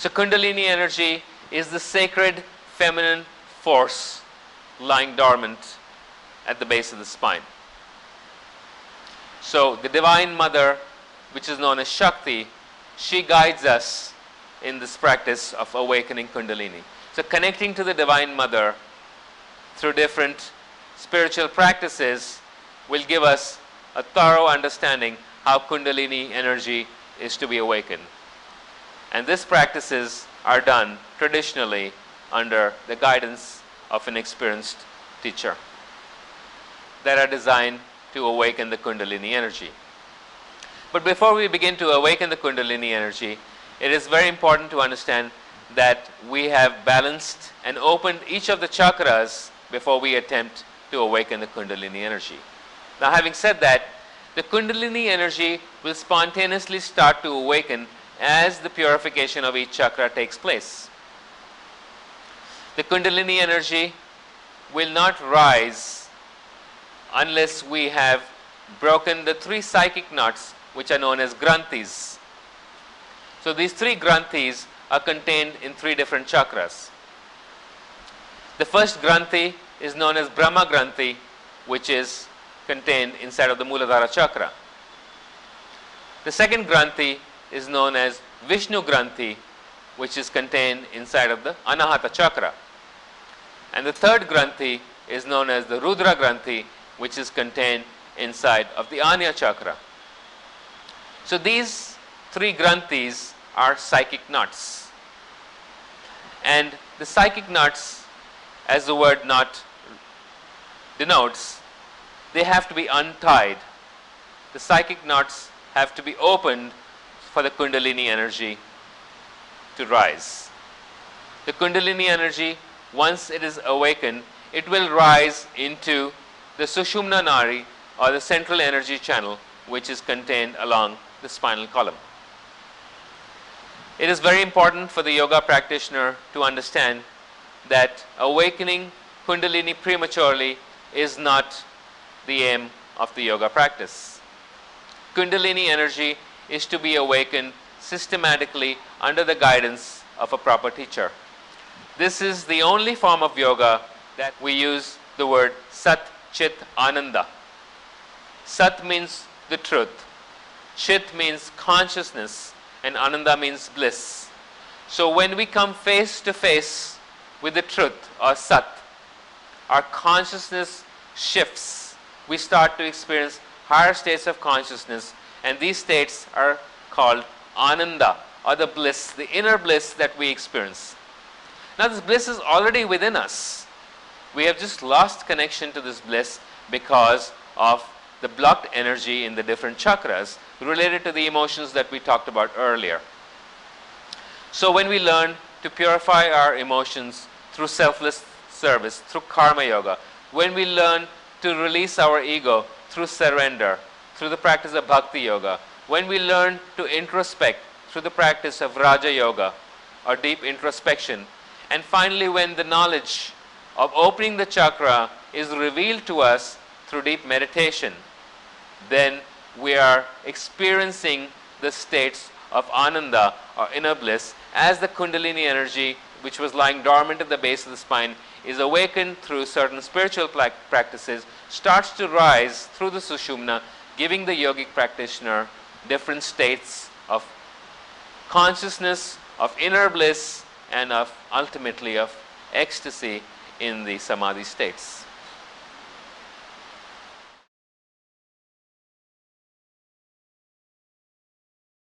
So Kundalini energy is the sacred feminine force lying dormant at the base of the spine. So the Divine Mother, which is known as Shakti, she guides us in this practice of awakening Kundalini. So connecting to the Divine Mother through different spiritual practices will give us a thorough understanding how Kundalini energy is to be awakened. And these practices are done traditionally under the guidance of an experienced teacher that are designed to awaken the Kundalini energy. But before we begin to awaken the Kundalini energy, it is very important to understand that we have balanced and opened each of the chakras before we attempt to awaken the Kundalini energy. Now, having said that, the Kundalini energy will spontaneously start to awaken as the purification of each chakra takes place. The Kundalini energy will not rise unless we have broken the 3 psychic knots which are known as granthis. So these 3 granthis are contained in 3 different chakras. The first granthi is known as Brahma Granthi, which is contained inside of the Muladhara chakra. The second granthi is known as Vishnu Granthi, which is contained inside of the Anahata chakra. And the third granthi is known as the Rudra Granthi, which is contained inside of the Anya chakra. So these 3 granthis are psychic knots. And the psychic knots, as the word knot denotes, they have to be untied. The psychic knots have to be opened for the Kundalini energy to rise. The Kundalini energy, once it is awakened, it will rise into the Sushumna Nari, or the central energy channel, which is contained along the spinal column. It is very important for the yoga practitioner to understand that awakening Kundalini prematurely is not the aim of the yoga practice. Kundalini energy is to be awakened systematically under the guidance of a proper teacher. This is the only form of yoga that we use the word Sat, Chit, Ananda. Sat means the truth, Chit means consciousness, and Ananda means bliss. So when we come face to face with the truth or Sat, our consciousness shifts. We start to experience higher states of consciousness, and these states are called Ananda, or the bliss, the inner bliss that we experience. Now this bliss is already within us. We have just lost connection to this bliss because of the blocked energy in the different chakras related to the emotions that we talked about earlier. So when we learn to purify our emotions through selfless service, through karma yoga, when we learn to release our ego through surrender, through the practice of bhakti yoga, when we learn to introspect through the practice of Raja Yoga or deep introspection, and finally when the knowledge of opening the chakra is revealed to us through deep meditation, then we are experiencing the states of Ananda or inner bliss as the Kundalini energy, which was lying dormant at the base of the spine, is awakened through certain spiritual practices, starts to rise through the Sushumna, giving the yogic practitioner different states of consciousness, of inner bliss, and of ultimately of ecstasy in the Samadhi states.